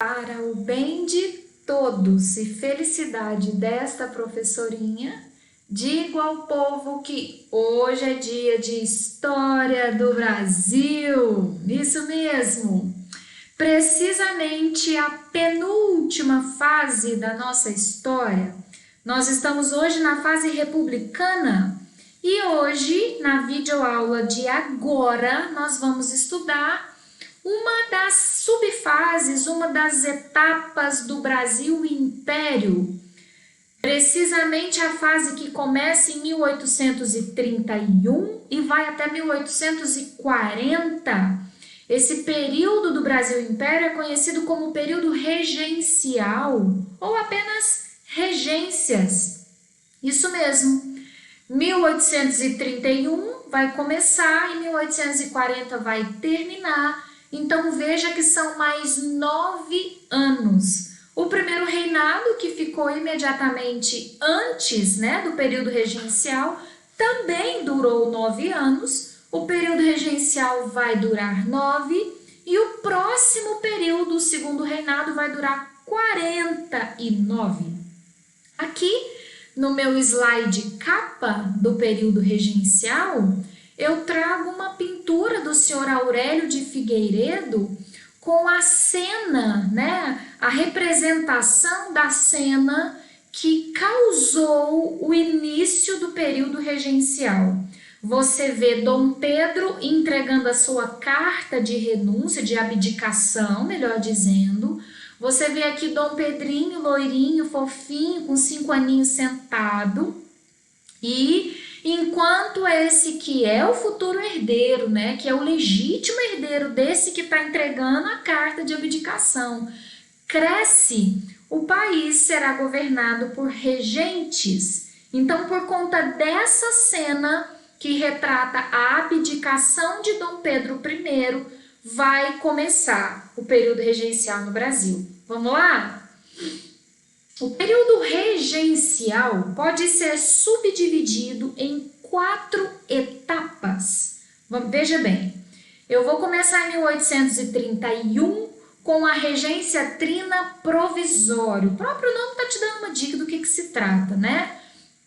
Para o bem de todos e felicidade desta professorinha, digo ao povo que hoje é dia de História do Brasil. Isso mesmo! Precisamente a penúltima fase da nossa história. Nós estamos hoje na fase republicana e hoje, na videoaula de agora, nós vamos estudar uma das subfases, uma das etapas do Brasil Império, precisamente a fase que começa em 1831 e vai até 1840. Esse período do Brasil Império é conhecido como período regencial ou apenas regências. Isso mesmo. 1831 vai começar e 1840 vai terminar. Então, veja que são mais 9 anos. O primeiro reinado, que ficou imediatamente antes, do período regencial, também durou 9 anos. O período regencial vai durar 9 e o próximo período, o segundo reinado, vai durar 49. Aqui, no meu slide capa do período regencial, eu trago uma pintura do senhor Aurélio de Figueiredo com a cena, a representação da cena que causou o início do período regencial. Você vê Dom Pedro entregando a sua carta de renúncia, de abdicação, melhor dizendo. Você vê aqui Dom Pedrinho, loirinho, fofinho, com 5 aninhos sentado. E enquanto esse que é o futuro herdeiro, que é o legítimo herdeiro desse que está entregando a carta de abdicação, cresce, o país será governado por regentes. Então, por conta dessa cena que retrata a abdicação de Dom Pedro I, vai começar o período regencial no Brasil. Vamos lá? O período regencial pode ser subdividido em 4 etapas. Veja bem, eu vou começar em 1831 com a regência trina provisório. O próprio nome está te dando uma dica do que se trata,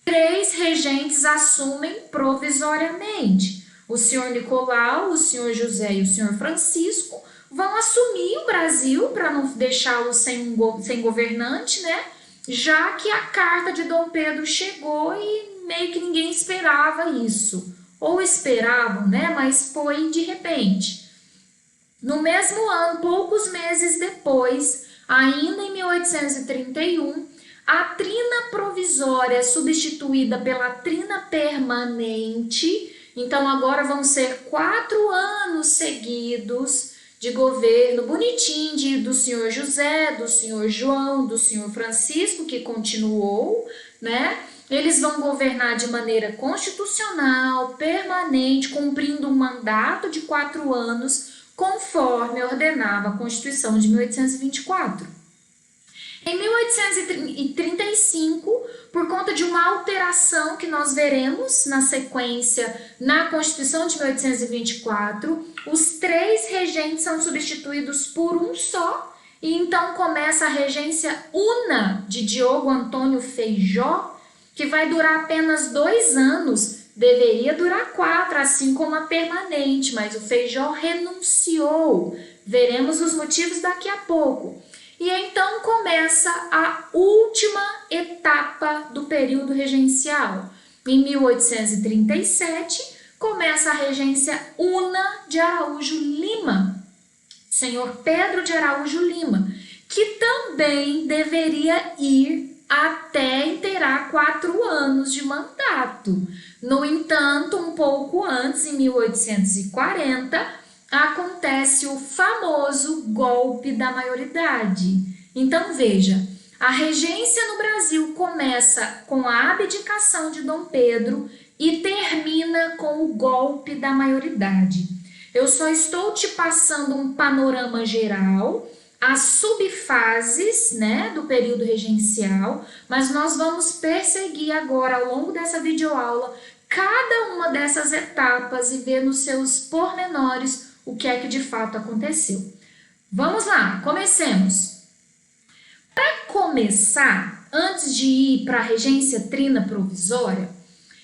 3 regentes assumem provisoriamente. O senhor Nicolau, o senhor José e o senhor Francisco vão assumir o Brasil para não deixá-lo sem governante, já que a carta de Dom Pedro chegou e meio que ninguém esperava isso. Ou esperavam, mas foi de repente. No mesmo ano, poucos meses depois, ainda em 1831, a trina provisória é substituída pela trina permanente. Então, agora vão ser 4 anos seguidos de governo bonitinho do senhor José, do senhor João, do senhor Francisco, que continuou, Eles vão governar de maneira constitucional, permanente, cumprindo um mandato de 4 anos, conforme ordenava a Constituição de 1824. Em 1835, por conta de uma alteração que nós veremos na sequência na Constituição de 1824, os 3 regentes são substituídos por um só, e então começa a regência una de Diogo Antônio Feijó, que vai durar apenas 2 anos, deveria durar 4, assim como a permanente, mas o Feijó renunciou. Veremos os motivos daqui a pouco. E então começa a última etapa do período regencial. Em 1837, começa a regência una de Araújo Lima, senhor Pedro de Araújo Lima, que também deveria ir até inteirar 4 anos de mandato. No entanto, um pouco antes, em 1840, acontece o famoso golpe da maioridade. Então, veja, a regência no Brasil começa com a abdicação de Dom Pedro e termina com o golpe da maioridade. Eu só estou te passando um panorama geral, as subfases, do período regencial, mas nós vamos perseguir agora, ao longo dessa videoaula, cada uma dessas etapas e ver nos seus pormenores o que é que de fato aconteceu. Vamos lá, comecemos. começar, antes de ir para a regência trina provisória,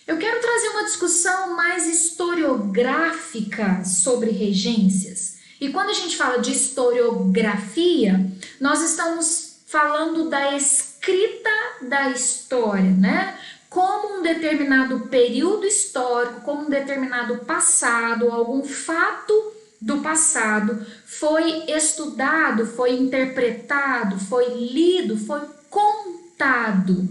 eu quero trazer uma discussão mais historiográfica sobre regências. E quando a gente fala de historiografia, nós estamos falando da escrita da história, né? Como um determinado período histórico, como um determinado passado, algum fato do passado foi estudado, foi interpretado, foi lido, foi contado.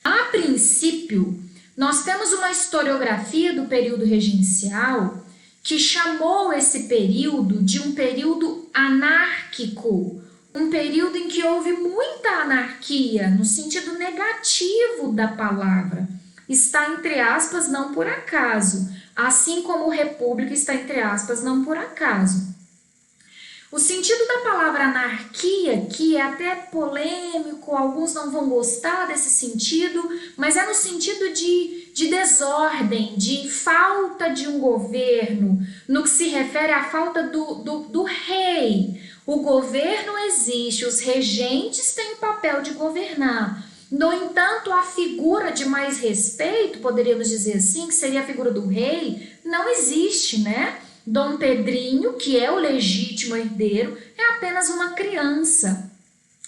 A princípio, nós temos uma historiografia do período regencial que chamou esse período de um período anárquico, um período em que houve muita anarquia, no sentido negativo da palavra. Está entre aspas, não por acaso, assim como república está entre aspas, não por acaso. O sentido da palavra anarquia, que é até polêmico, alguns não vão gostar desse sentido, mas é no sentido de desordem, de falta de um governo, no que se refere à falta do rei. O governo existe, os regentes têm o papel de governar. No entanto, a figura de mais respeito, poderíamos dizer assim, que seria a figura do rei, não existe, né? Dom Pedrinho, que é o legítimo herdeiro, é apenas uma criança.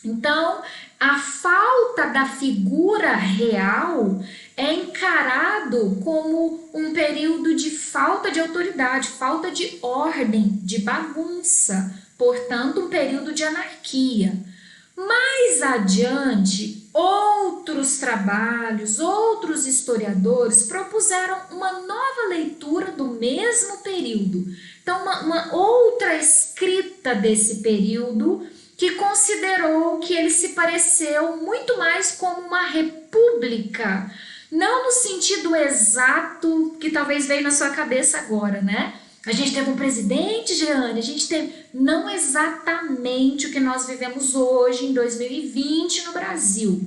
Então, a falta da figura real é encarado como um período de falta de autoridade, falta de ordem, de bagunça, portanto, um período de anarquia. Mais adiante, outros trabalhos, outros historiadores propuseram uma nova leitura do mesmo período. Então, uma outra escrita desse período que considerou que ele se pareceu muito mais como uma república, não no sentido exato que talvez veio na sua cabeça agora, né? A gente teve um presidente, Jeane, a gente teve não exatamente o que nós vivemos hoje, em 2020, no Brasil.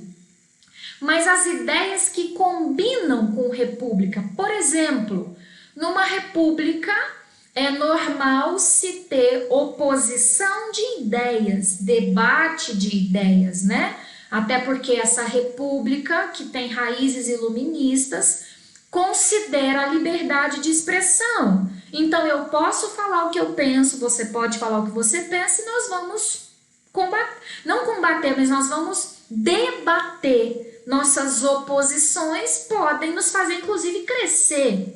Mas as ideias que combinam com república. Por exemplo, numa república é normal se ter oposição de ideias, debate de ideias, né? Até porque essa república, que tem raízes iluministas, considera a liberdade de expressão. Então, eu posso falar o que eu penso, você pode falar o que você pensa e nós vamos não combater, mas nós vamos debater. Nossas oposições podem nos fazer, inclusive, crescer.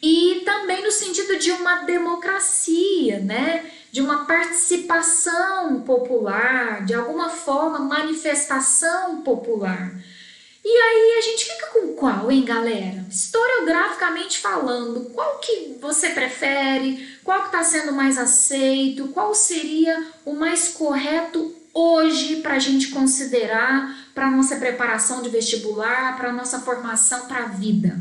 E também no sentido de uma democracia, né? De uma participação popular, de alguma forma, manifestação popular. E aí a gente fica com qual, hein, galera? Historiograficamente falando, qual que você prefere? Qual que está sendo mais aceito? Qual seria o mais correto hoje para a gente considerar para a nossa preparação de vestibular, para a nossa formação para a vida?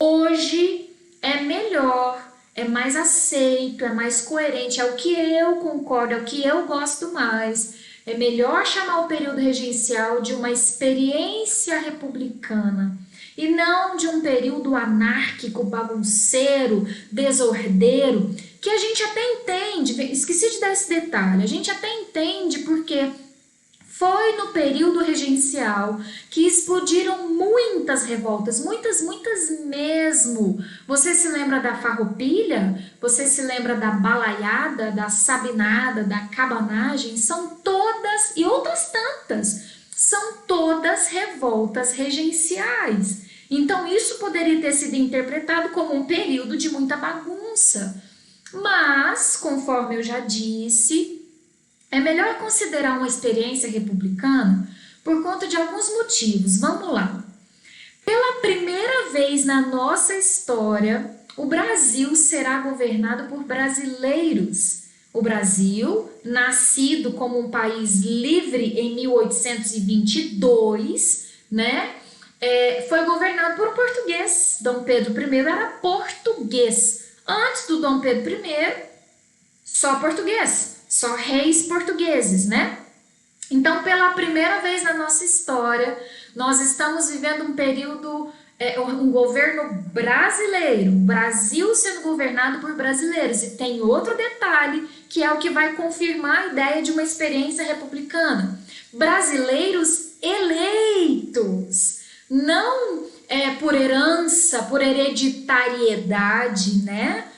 Hoje é melhor, é mais aceito, é mais coerente, é o que eu concordo, é o que eu gosto mais. É melhor chamar o período regencial de uma experiência republicana e não de um período anárquico, bagunceiro, desordeiro, que a gente até entende, esqueci de dar esse detalhe, a gente até entende porque foi no período regencial que explodiram muitas revoltas, muitas mesmo. Você se lembra da farroupilha? Você se lembra da balaiada, da sabinada, da cabanagem? São todas, e outras tantas, são todas revoltas regenciais. Então isso poderia ter sido interpretado como um período de muita bagunça. Mas, conforme eu já disse, é melhor considerar uma experiência republicana por conta de alguns motivos. Vamos lá. Pela primeira vez na nossa história, o Brasil será governado por brasileiros. O Brasil, nascido como um país livre em 1822, né, foi governado por um português. Dom Pedro I era português. Antes do Dom Pedro I, só português. Só reis portugueses, né? Então, pela primeira vez na nossa história, nós estamos vivendo um período, um governo brasileiro, o Brasil sendo governado por brasileiros. E tem outro detalhe, que é o que vai confirmar a ideia de uma experiência republicana. brasileiros eleitos, não por herança, por hereditariedade, né?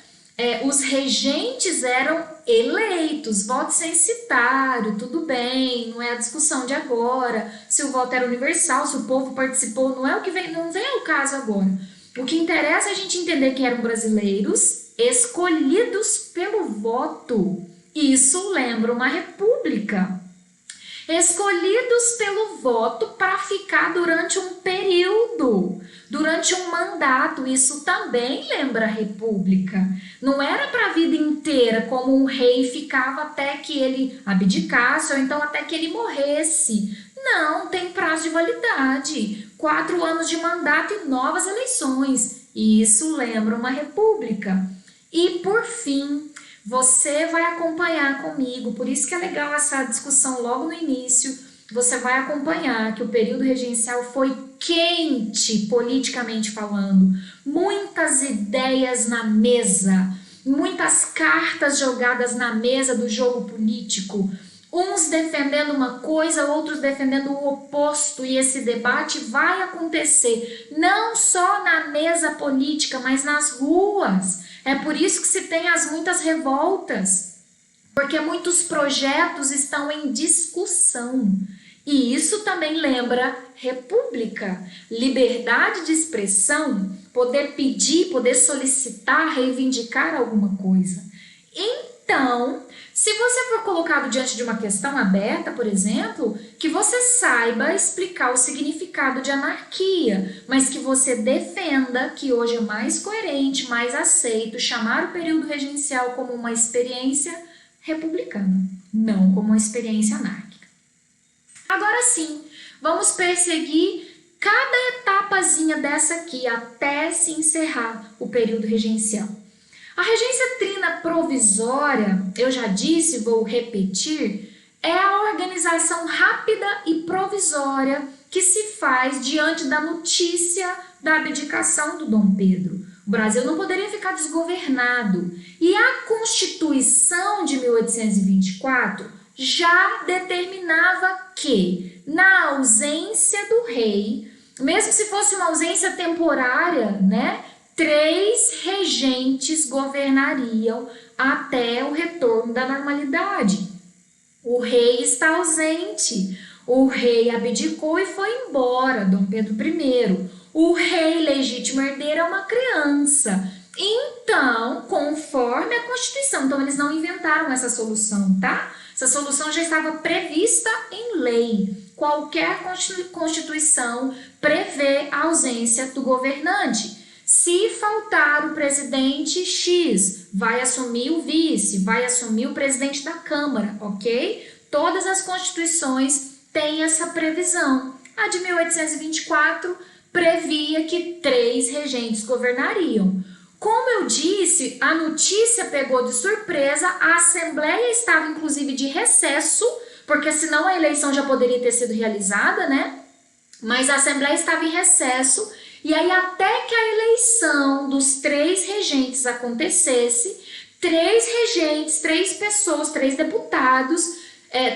Os regentes eram eleitos, voto censitário, tudo bem, não é a discussão de agora, se o voto era universal, se o povo participou, não é o que vem, não vem ao caso agora. O que interessa é a gente entender que eram brasileiros escolhidos pelo voto. Isso lembra uma república. Escolhidos pelo voto para ficar durante um período, durante um mandato. Isso também lembra a república. Não era para a vida inteira, como um rei ficava até que ele abdicasse ou então até que ele morresse. Não, tem prazo de validade. 4 anos de mandato e novas eleições. Isso lembra uma república. E por fim, você vai acompanhar comigo, por isso que é legal essa discussão logo no início, você vai acompanhar que o período regencial foi quente, politicamente falando, muitas ideias na mesa, muitas cartas jogadas na mesa do jogo político, uns defendendo uma coisa, outros defendendo o oposto, e esse debate vai acontecer não só na mesa política, mas nas ruas. É por isso que se tem as muitas revoltas, porque muitos projetos estão em discussão. E isso também lembra república, liberdade de expressão, poder pedir, poder solicitar, reivindicar alguma coisa. Então, se você for colocado diante de uma questão aberta, por exemplo, que você saiba explicar o significado de anarquia, mas que você defenda que hoje é mais coerente, mais aceito chamar o período regencial como uma experiência republicana, não como uma experiência anárquica. Agora sim, vamos perseguir cada etapazinha dessa aqui até se encerrar o período regencial. A regência trina provisória, eu já disse, vou repetir, é a organização rápida e provisória que se faz diante da notícia da abdicação do Dom Pedro. O Brasil não poderia ficar desgovernado. E a Constituição de 1824 já determinava que, na ausência do rei, mesmo se fosse uma ausência temporária, né, 3 regentes governariam até o retorno da normalidade. O rei está ausente, o rei abdicou e foi embora, Dom Pedro I. O rei legítimo herdeiro é uma criança. Então, conforme a Constituição, então eles não inventaram essa solução, tá? Essa solução já estava prevista em lei. Qualquer Constituição prevê a ausência do governante. Se faltar o presidente X, vai assumir o vice, vai assumir o presidente da Câmara, ok? Todas as constituições têm essa previsão. A de 1824 previa que 3 regentes governariam. Como eu disse, a notícia pegou de surpresa, a Assembleia estava inclusive de recesso, porque senão a eleição já poderia ter sido realizada, né? Mas a Assembleia estava em recesso. E aí, até que a eleição dos 3 regentes acontecesse, 3 regentes, 3 pessoas, 3 deputados,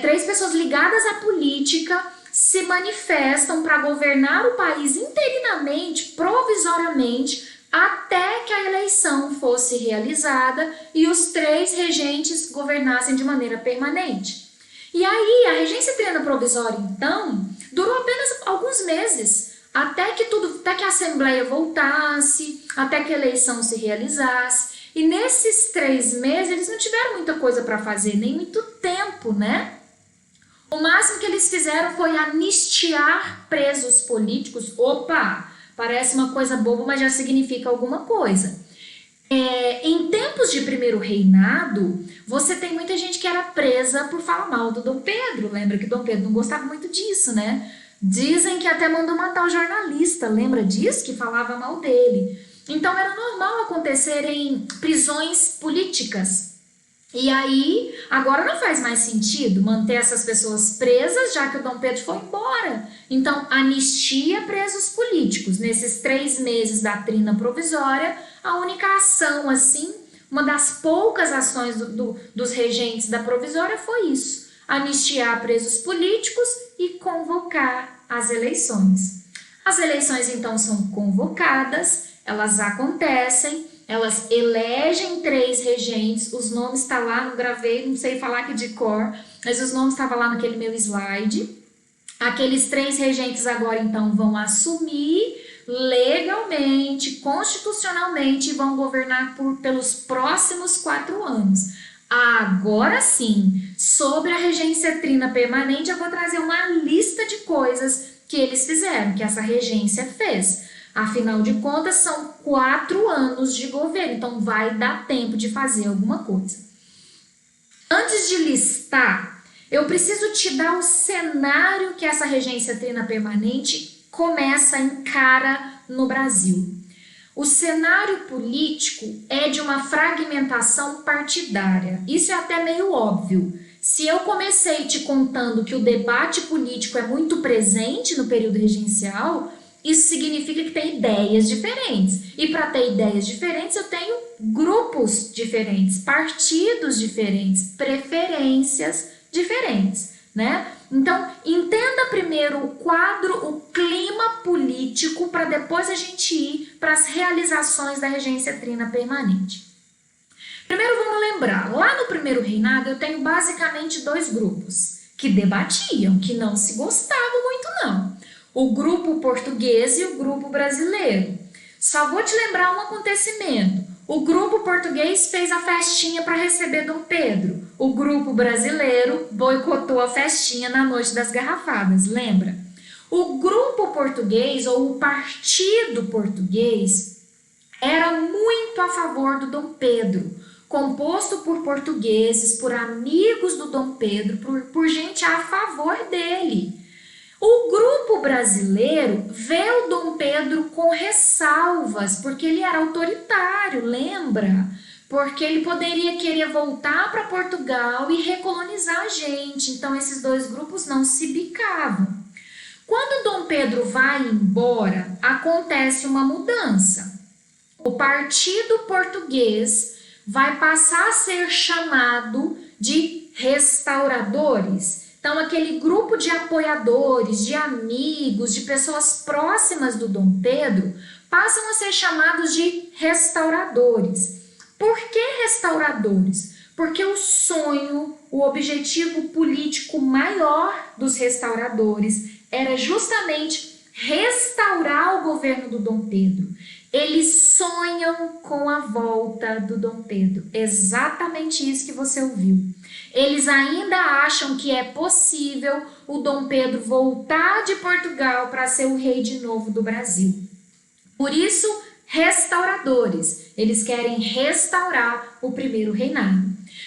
3 pessoas ligadas à política se manifestam para governar o país interinamente, provisoriamente, até que a eleição fosse realizada e os 3 regentes governassem de maneira permanente. E aí, a regência triana provisória, então, durou apenas alguns meses, até que a Assembleia voltasse, até que a eleição se realizasse. E nesses 3 meses, eles não tiveram muita coisa para fazer, nem muito tempo, né? O máximo que eles fizeram foi anistiar presos políticos. Opa, parece uma coisa boba, mas já significa alguma coisa. Em tempos de primeiro reinado, você tem muita gente que era presa por falar mal do Dom Pedro. Lembra que Dom Pedro não gostava muito disso, né? Dizem que até mandou matar o jornalista, lembra disso? Que falava mal dele. Então era normal acontecerem prisões políticas. E aí, agora não faz mais sentido manter essas pessoas presas, já que o Dom Pedro foi embora. Então, anistia presos políticos. Nesses 3 meses da trina provisória, a única ação, assim, uma das poucas ações dos regentes da provisória foi isso. anistiar presos políticos e convocar as eleições. As eleições, então, são convocadas, elas acontecem, elas elegem 3 regentes, os nomes estão lá, não gravei, não sei falar aqui de cor, mas os nomes estavam lá naquele meu slide. Aqueles 3 regentes agora, então, vão assumir legalmente, constitucionalmente, e vão governar pelos próximos 4 anos. Agora sim, sobre a regência trina permanente, eu vou trazer uma lista de coisas que eles fizeram, que essa regência fez. Afinal de contas, são 4 anos de governo, então vai dar tempo de fazer alguma coisa. Antes de listar, eu preciso te dar o cenário que essa regência trina permanente começa, encara no Brasil. O cenário político é de uma fragmentação partidária. Isso é até meio óbvio. Se eu comecei te contando que o debate político é muito presente no período regencial, isso significa que tem ideias diferentes. E para ter ideias diferentes, eu tenho grupos diferentes, partidos diferentes, preferências diferentes, né? Então, entenda primeiro o quadro, o clima político, para depois a gente ir para as realizações da regência trina permanente. Primeiro vamos lembrar, lá no primeiro reinado eu tenho basicamente 2 grupos que debatiam, que não se gostavam muito não. O grupo português e o grupo brasileiro. Só vou te lembrar um acontecimento. O grupo português fez a festinha para receber Dom Pedro. O grupo brasileiro boicotou a festinha na noite das garrafadas, lembra? O grupo português, ou o partido português, era muito a favor do Dom Pedro, composto por portugueses, por amigos do Dom Pedro, por gente a favor dele. O grupo brasileiro vê o Dom Pedro com ressalvas, porque ele era autoritário, lembra? Porque ele poderia querer voltar para Portugal e recolonizar a gente. Então, esses 2 grupos não se bicavam. Quando Dom Pedro vai embora, acontece uma mudança. O partido português vai passar a ser chamado de restauradores. Então, aquele grupo de apoiadores, de amigos, de pessoas próximas do Dom Pedro, passam a ser chamados de restauradores. Por que restauradores? Porque o sonho, o objetivo político maior dos restauradores era justamente restaurar o governo do Dom Pedro. Eles sonham com a volta do Dom Pedro. Exatamente isso que você ouviu. Eles ainda acham que é possível o Dom Pedro voltar de Portugal para ser o rei de novo do Brasil. Por isso, restauradores. Eles querem restaurar o primeiro reinado.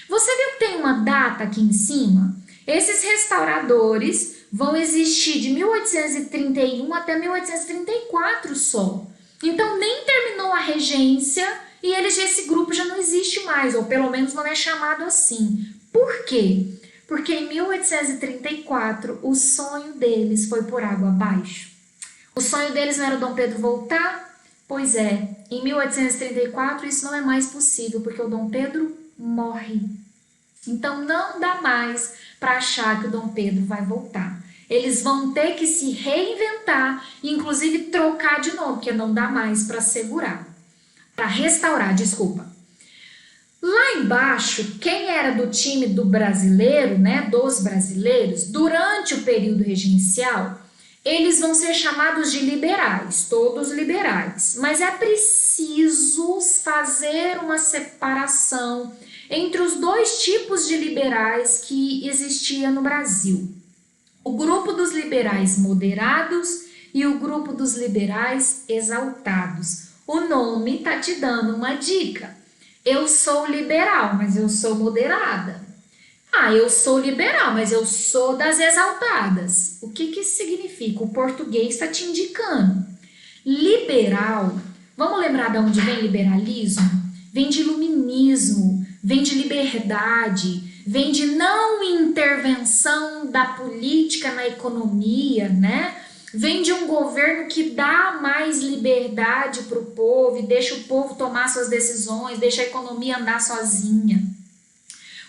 Você viu que tem uma data aqui em cima? Esses restauradores vão existir de 1831 até 1834 só. Então, nem terminou a regência e esse grupo já não existe mais, ou pelo menos não é chamado assim. Por quê? Porque em 1834 o sonho deles foi por água abaixo. O sonho deles não era o Dom Pedro voltar? Pois é, em 1834 isso não é mais possível, porque o Dom Pedro morre. Então não dá mais para achar que o Dom Pedro vai voltar. Eles vão ter que se reinventar, inclusive trocar de novo, porque não dá mais para restaurar, desculpa. Lá embaixo, quem era do time do brasileiro, né, dos brasileiros, durante o período regencial, eles vão ser chamados de liberais, todos liberais. Mas é preciso fazer uma separação entre os 2 tipos de liberais que existia no Brasil. O grupo dos liberais moderados e o grupo dos liberais exaltados. O nome está te dando uma dica. Eu sou liberal, mas eu sou moderada. Ah, eu sou liberal, mas eu sou das exaltadas. O que isso significa? O português está te indicando. Liberal, vamos lembrar de onde vem liberalismo? Vem de iluminismo, vem de liberdade, vem de não intervenção da política na economia, né? Vem de um governo que dá mais liberdade para o povo e deixa o povo tomar suas decisões, deixa a economia andar sozinha.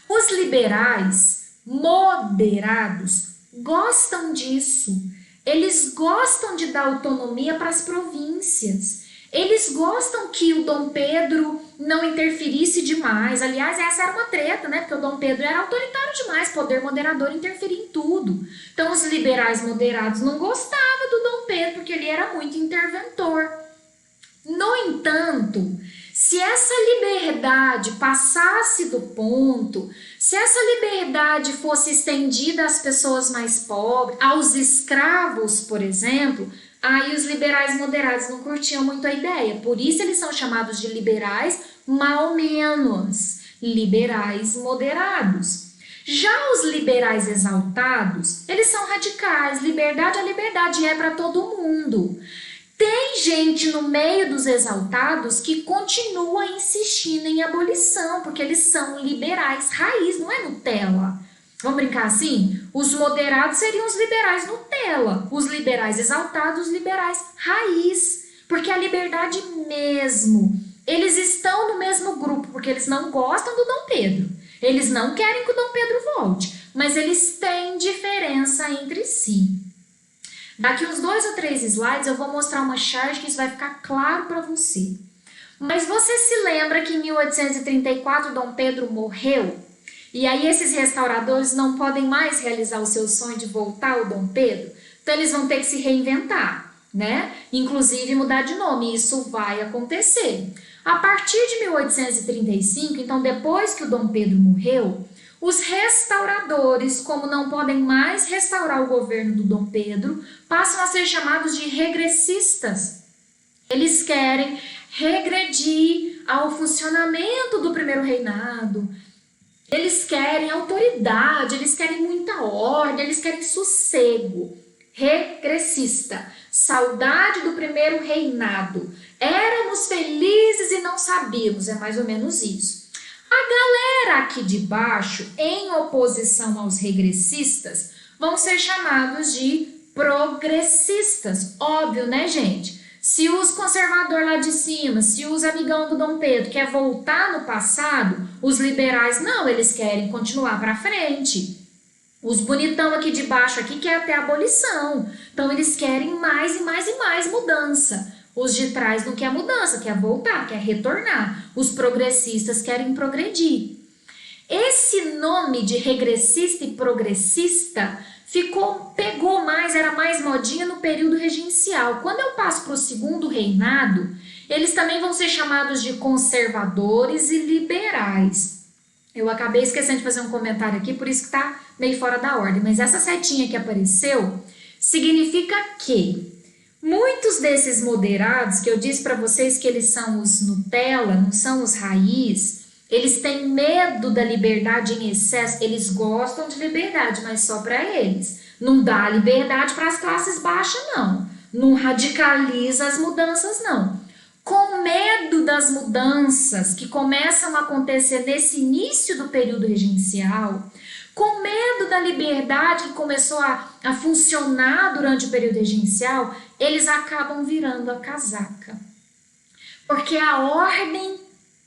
Os liberais moderados gostam disso. Eles gostam de dar autonomia para as províncias. Eles gostam que o Dom Pedro não interferisse demais. Aliás, essa era uma treta, né? Porque o Dom Pedro era autoritário demais, poder moderador interferia em tudo. Então, os liberais moderados não gostavam do Dom Pedro, porque ele era muito interventor. No entanto, se essa liberdade passasse do ponto, se essa liberdade fosse estendida às pessoas mais pobres, aos escravos, por exemplo, aí os liberais moderados não curtiam muito a ideia. Por isso eles são chamados de liberais mal menos, liberais moderados. Já os liberais exaltados, eles são radicais, liberdade é liberdade, é para todo mundo. Tem gente no meio dos exaltados que continua insistindo em abolição, porque eles são liberais raiz, não é Nutella. Vamos brincar assim? Os moderados seriam os liberais Nutella, os liberais exaltados, os liberais raiz, porque a liberdade mesmo. Eles estão no mesmo grupo, porque eles não gostam do Dom Pedro. Eles não querem que o Dom Pedro volte, mas eles têm diferença entre si. Daqui uns 2 ou 3 slides eu vou mostrar uma chart que isso vai ficar claro para você. Mas você se lembra que em 1834 Dom Pedro morreu? E aí esses restauradores não podem mais realizar o seu sonho de voltar ao Dom Pedro? Então eles vão ter que se reinventar, né? Inclusive mudar de nome, isso vai acontecer. A partir de 1835, então depois que o Dom Pedro morreu, os restauradores, como não podem mais restaurar o governo do Dom Pedro, passam a ser chamados de regressistas. Eles querem regredir ao funcionamento do primeiro reinado. Eles querem autoridade, eles querem muita ordem, eles querem sossego. Regressista, saudade do primeiro reinado. Éramos felizes e não sabíamos, é mais ou menos isso. A galera aqui de baixo, em oposição aos regressistas, vão ser chamados de progressistas. Óbvio, né, gente? Se os conservadores lá de cima, se os amigão do Dom Pedro quer voltar no passado, os liberais não, eles querem continuar para frente. Os bonitão aqui de baixo aqui querem até abolição. Então eles querem mais e mais e mais mudança. Os de trás não querem mudança, quer voltar, quer retornar. Os progressistas querem progredir. Esse nome de regressista e progressista pegou mais, era mais modinha no período regencial. Quando eu passo para o segundo reinado, eles também vão ser chamados de conservadores e liberais. Eu acabei esquecendo de fazer um comentário aqui, por isso que está meio fora da ordem. Mas essa setinha que apareceu significa que muitos desses moderados, que eu disse para vocês que eles são os Nutella, não são os raiz, eles têm medo da liberdade em excesso, eles gostam de liberdade, mas só para eles. Não dá liberdade para as classes baixas, não. Não radicaliza as mudanças, não. Com medo das mudanças que começam a acontecer nesse início do período regencial, com medo da liberdade que começou a funcionar durante o período regencial, eles acabam virando a casaca. Porque a ordem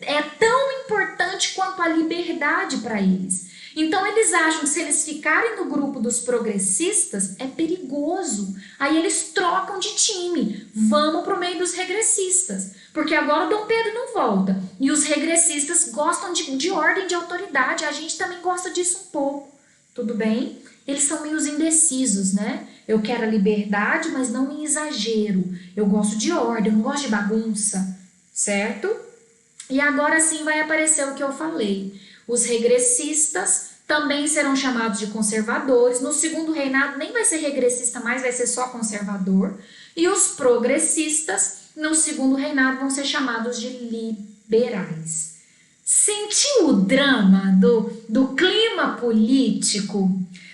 é tão importante quanto a liberdade para eles. Então eles acham que se eles ficarem no grupo dos progressistas é perigoso. Aí eles trocam de time. Vamos para o meio dos regressistas. Porque agora o Dom Pedro não volta. E os regressistas gostam de ordem, de autoridade. A gente também gosta disso um pouco. Tudo bem? Eles são meio indecisos, né? Eu quero a liberdade, mas não em exagero. Eu gosto de ordem, eu não gosto de bagunça. Certo? E agora sim vai aparecer o que eu falei. Os regressistas também serão chamados de conservadores. No segundo reinado nem vai ser regressista mais, vai ser só conservador. E os progressistas, no segundo reinado, vão ser chamados de liberais. Sentiu o drama do clima político?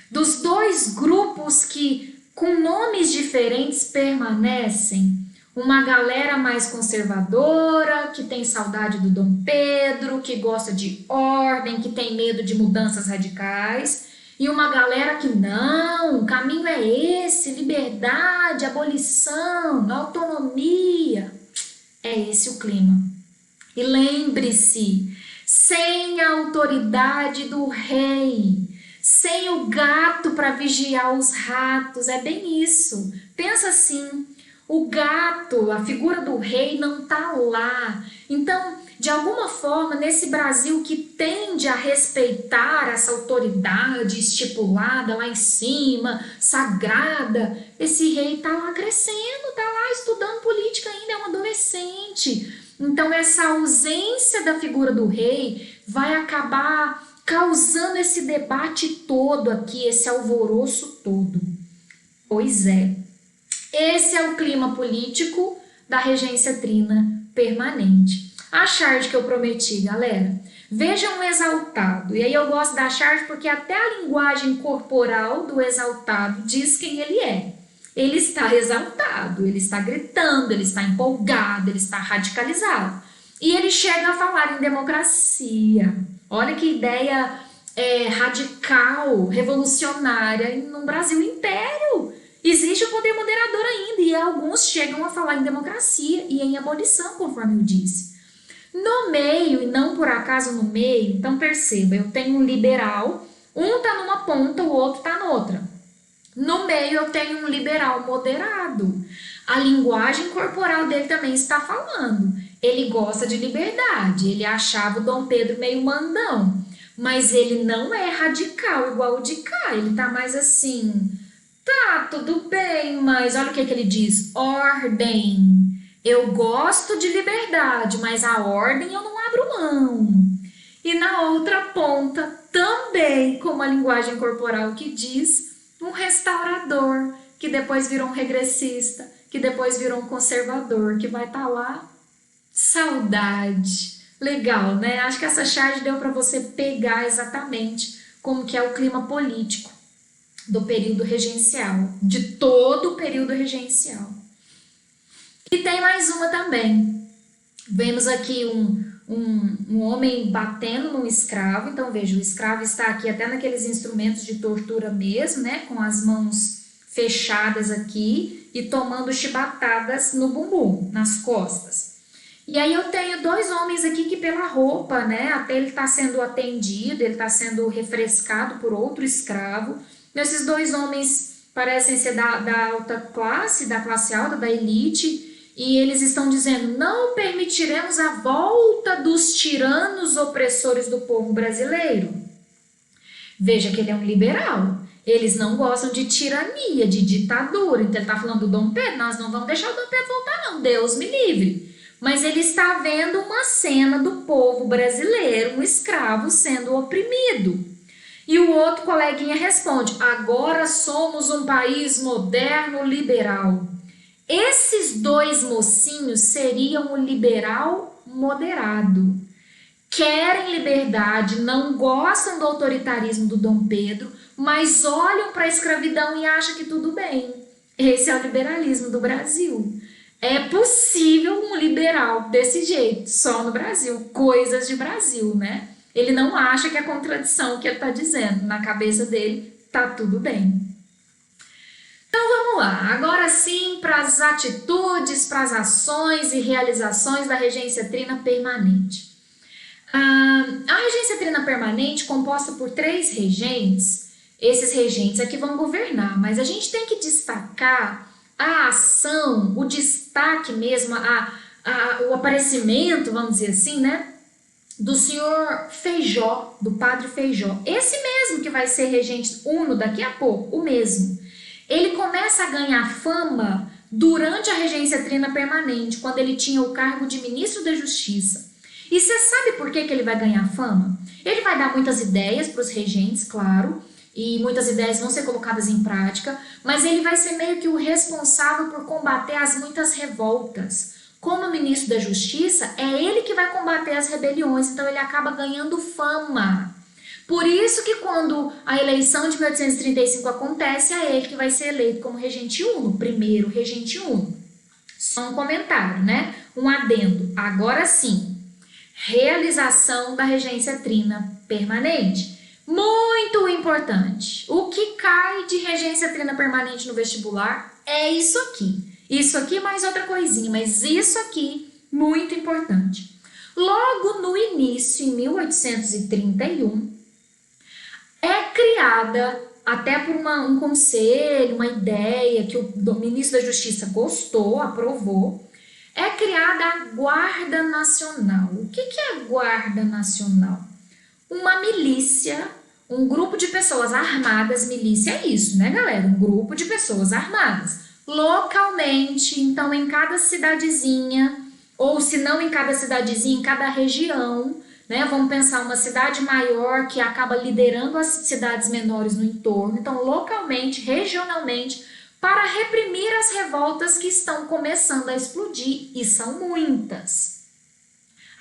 Dos dois grupos que, com nomes diferentes, permanecem? Uma galera mais conservadora, que tem saudade do Dom Pedro, que gosta de ordem, que tem medo de mudanças radicais. E uma galera que não, o caminho é esse, liberdade, abolição, autonomia. É esse o clima. E lembre-se, sem a autoridade do rei, sem o gato para vigiar os ratos. É bem isso. Pensa assim, o gato, a figura do rei não está lá. Então, de alguma forma, nesse Brasil que tende a respeitar essa autoridade estipulada lá em cima, sagrada, esse rei está lá crescendo, está lá estudando política ainda, é um adolescente. Então, essa ausência da figura do rei vai acabar causando esse debate todo aqui, esse alvoroço todo. Pois é, esse é o clima político da regência trina permanente. A charge que eu prometi, galera, vejam o exaltado. E aí eu gosto da charge porque até a linguagem corporal do exaltado diz quem ele é. Ele está exaltado, ele está gritando, ele está empolgado, ele está radicalizado. E ele chega a falar em democracia. Olha que ideia radical, revolucionária no Brasil inteiro. Existe o poder moderador ainda e alguns chegam a falar em democracia e em abolição, conforme eu disse. No meio, e não por acaso no meio, então perceba, eu tenho um liberal, um está numa ponta, o outro está noutra. No meio eu tenho um liberal moderado. A linguagem corporal dele também está falando. Ele gosta de liberdade, ele achava o Dom Pedro meio mandão, mas ele não é radical igual o de cá, ele tá mais assim, tá, tudo bem, mas olha o que ele diz, ordem. Eu gosto de liberdade, mas a ordem eu não abro mão. E na outra ponta, também com uma linguagem corporal que diz, um restaurador, que depois virou um regressista, que depois virou um conservador, que vai estar lá. Saudade. Legal, né? Acho que essa charge deu para você pegar exatamente como que é o clima político do período regencial, de todo o período regencial. E tem mais uma também. Vemos aqui um homem batendo num escravo. Então, veja, o escravo está aqui até naqueles instrumentos de tortura mesmo, né? Com as mãos fechadas aqui e tomando chibatadas no bumbum, nas costas. E aí eu tenho dois homens aqui que pela roupa, né? Até ele está sendo atendido, ele está sendo refrescado por outro escravo. Esses dois homens parecem ser da alta classe, da classe alta, da elite. E eles estão dizendo, não permitiremos a volta dos tiranos opressores do povo brasileiro. Veja que ele é um liberal. Eles não gostam de tirania, de ditadura. Então ele está falando do Dom Pedro, nós não vamos deixar o Dom Pedro voltar não, Deus me livre. Mas ele está vendo uma cena do povo brasileiro, um escravo sendo oprimido. E o outro coleguinha responde, agora somos um país moderno liberal. Esses dois mocinhos seriam o liberal moderado. Querem liberdade, não gostam do autoritarismo do Dom Pedro, mas olham para a escravidão e acham que tudo bem. Esse é o liberalismo do Brasil. É possível um liberal desse jeito, só no Brasil, coisas de Brasil, né? Ele não acha que é contradição o que ele está dizendo, na cabeça dele tá tudo bem. Então vamos lá, agora sim para as atitudes, para as ações e realizações da regência trina permanente. A regência trina permanente, composta por 3 regentes, esses regentes aqui vão governar, mas a gente tem que destacar a ação, o destaque mesmo, o aparecimento, vamos dizer assim, né, do senhor Feijó, do padre Feijó, esse mesmo que vai ser regente uno daqui a pouco, o mesmo. Ele começa a ganhar fama durante a regência trina permanente, quando ele tinha o cargo de ministro da Justiça. E você sabe por que ele vai ganhar fama? Ele vai dar muitas ideias para os regentes, claro, e muitas ideias vão ser colocadas em prática, mas ele vai ser meio que o responsável por combater as muitas revoltas. Como ministro da Justiça, é ele que vai combater as rebeliões, então ele acaba ganhando fama. Por isso que quando a eleição de 1835 acontece, é ele que vai ser eleito como regente uno, primeiro regente uno. Só um comentário, né? Um adendo. Agora sim, realização da regência trina permanente. Muito importante. O que cai de regência trina permanente no vestibular é isso aqui. Isso aqui mais outra coisinha, mas isso aqui, muito importante. Logo no início, em 1831, É criada até por um conselho, uma ideia que o ministro da Justiça gostou, aprovou. É criada a Guarda Nacional. O que é a Guarda Nacional? Uma milícia, um grupo de pessoas armadas. Milícia é isso, né, galera? Um grupo de pessoas armadas. Localmente, então em cada cidadezinha, ou se não em cada cidadezinha, em cada região, né? Vamos pensar uma cidade maior que acaba liderando as cidades menores no entorno. Então, localmente, regionalmente, para reprimir as revoltas que estão começando a explodir, e são muitas.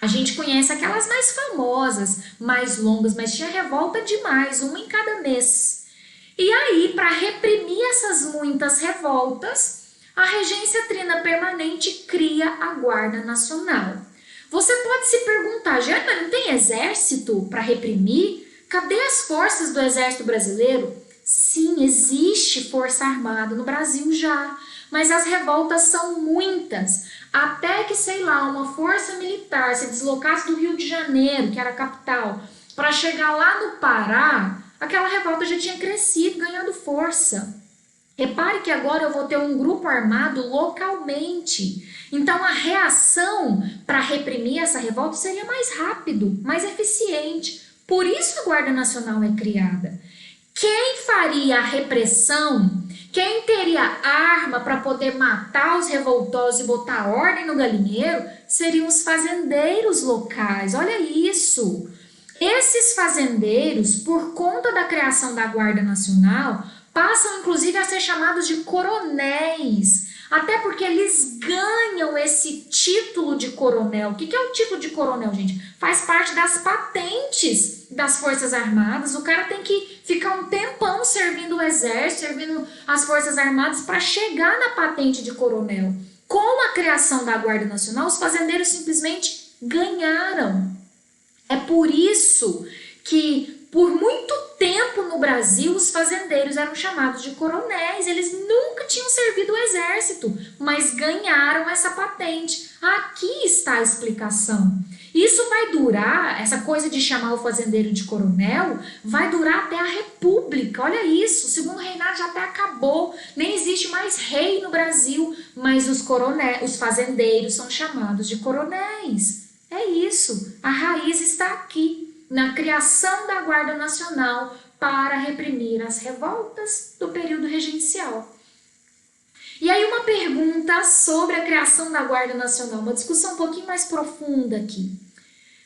A gente conhece aquelas mais famosas, mais longas, mas tinha revolta demais, uma em cada mês. E aí, para reprimir essas muitas revoltas, a Regência Trina Permanente cria a Guarda Nacional. Você pode se perguntar, já mas não tem exército para reprimir? Cadê as forças do exército brasileiro? Sim, existe força armada no Brasil já, mas as revoltas são muitas. Até que, sei lá, uma força militar se deslocasse do Rio de Janeiro, que era a capital, para chegar lá no Pará, aquela revolta já tinha crescido, ganhando força. Repare que agora eu vou ter um grupo armado localmente. Então a reação para reprimir essa revolta seria mais rápido, mais eficiente. Por isso a Guarda Nacional é criada. Quem faria a repressão, quem teria arma para poder matar os revoltosos e botar ordem no galinheiro, seriam os fazendeiros locais. Olha isso! Esses fazendeiros, por conta da criação da Guarda Nacional, passam inclusive a ser chamados de coronéis, até porque eles ganham esse título de coronel. O que é o título de coronel, gente? Faz parte das patentes das Forças Armadas. O cara tem que ficar um tempão servindo o exército, servindo as Forças Armadas para chegar na patente de coronel. Com a criação da Guarda Nacional, os fazendeiros simplesmente ganharam. É por isso que por muito tempo no Brasil os fazendeiros eram chamados de coronéis. Eles nunca tinham servido o exército, mas ganharam essa patente. Aqui está a explicação. Isso vai durar, essa coisa de chamar o fazendeiro de coronel, vai durar até a República. Olha isso, o segundo reinado já até acabou. Nem existe mais rei no Brasil, mas os fazendeiros são chamados de coronéis. É isso, a raiz está aqui, na criação da Guarda Nacional para reprimir as revoltas do período regencial. E aí uma pergunta sobre a criação da Guarda Nacional, uma discussão um pouquinho mais profunda aqui.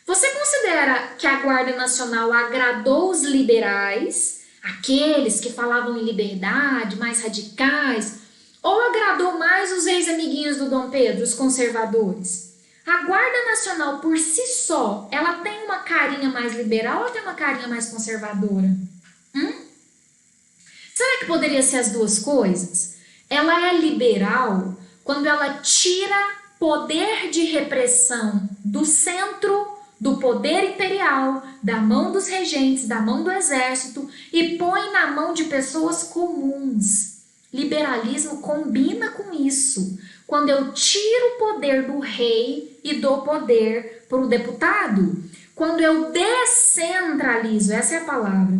Você considera que a Guarda Nacional agradou os liberais, aqueles que falavam em liberdade, mais radicais, ou agradou mais os ex-amiguinhos do Dom Pedro, os conservadores? A Guarda Nacional, por si só, ela tem uma carinha mais liberal ou tem uma carinha mais conservadora? Será que poderia ser as duas coisas? Ela é liberal quando ela tira poder de repressão do centro, do poder imperial, da mão dos regentes, da mão do exército e põe na mão de pessoas comuns. Liberalismo combina com isso. Quando eu tiro o poder do rei e dou poder para o deputado, quando eu descentralizo, essa é a palavra.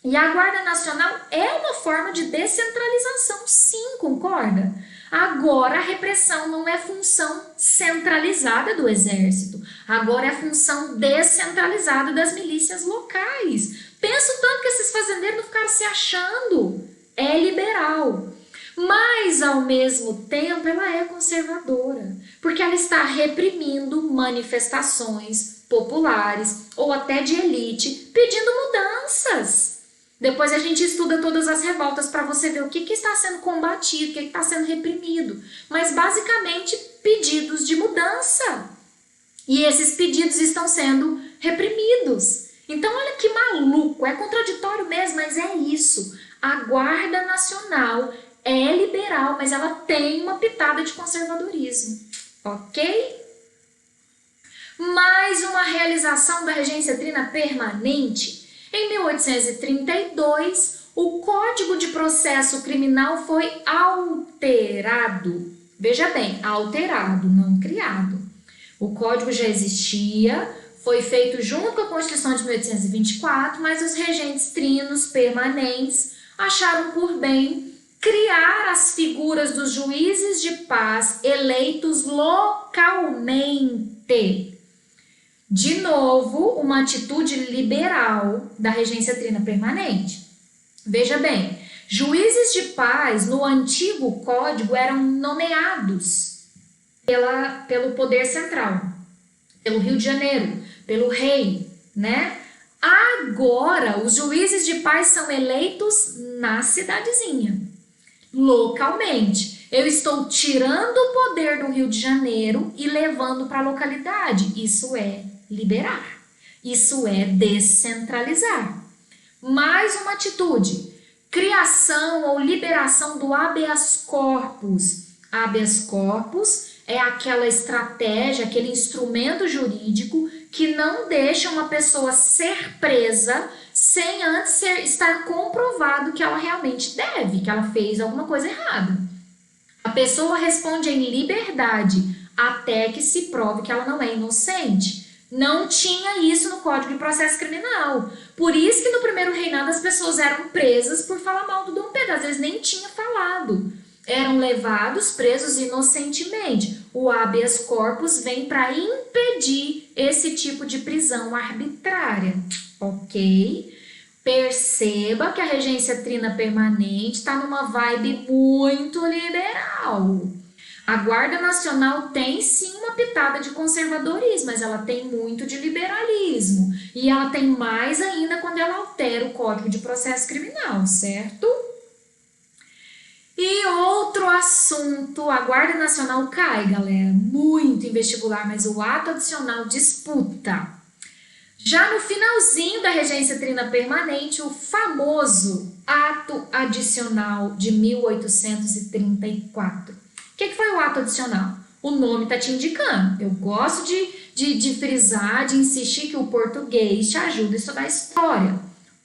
E a Guarda Nacional é uma forma de descentralização, sim, concorda? Agora a repressão não é função centralizada do exército, agora é função descentralizada das milícias locais. Pensa o tanto que esses fazendeiros não ficaram se achando. É liberal. Mas, ao mesmo tempo, ela é conservadora, porque ela está reprimindo manifestações populares ou até de elite, pedindo mudanças. Depois a gente estuda todas as revoltas para você ver o que está sendo combatido, o que está sendo reprimido. Mas, basicamente, pedidos de mudança. E esses pedidos estão sendo reprimidos. Então, olha que maluco, é contraditório mesmo, mas é isso. A Guarda Nacional é liberal, mas ela tem uma pitada de conservadorismo, ok? Mais uma realização da Regência Trina Permanente. Em 1832, o Código de Processo Criminal foi alterado. Veja bem, alterado, não criado. O código já existia, foi feito junto com a Constituição de 1824, mas os regentes trinos permanentes acharam por bem criar as figuras dos juízes de paz eleitos localmente. De novo, uma atitude liberal da regência trina permanente. Veja bem, juízes de paz no antigo código eram nomeados pelo poder central, pelo Rio de Janeiro, pelo rei, né? Agora, os juízes de paz são eleitos na cidadezinha, localmente. Eu estou tirando o poder do Rio de Janeiro e levando para a localidade. Isso é liberar. Isso é descentralizar. Mais uma atitude: criação ou liberação do habeas corpus. Habeas corpus é aquela estratégia, aquele instrumento jurídico que não deixa uma pessoa ser presa sem antes estar comprovado que ela realmente deve, que ela fez alguma coisa errada. A pessoa responde em liberdade até que se prove que ela não é inocente. Não tinha isso no Código de Processo Criminal. Por isso que no primeiro reinado as pessoas eram presas por falar mal do Dom Pedro. Às vezes nem tinha falado. Eram levados, presos inocentemente. O habeas corpus vem para impedir esse tipo de prisão arbitrária. Ok? Perceba que a regência trina permanente está numa vibe muito liberal. A Guarda Nacional tem sim uma pitada de conservadorismo, mas ela tem muito de liberalismo. E ela tem mais ainda quando ela altera o Código de Processo Criminal, certo? E outro assunto, a Guarda Nacional cai, galera, muito em vestibular, mas o ato adicional disputa. Já no finalzinho da regência trina permanente, o famoso ato adicional de 1834. O que foi o ato adicional? O nome está te indicando. Eu gosto de frisar, de insistir que o português te ajuda a estudar história.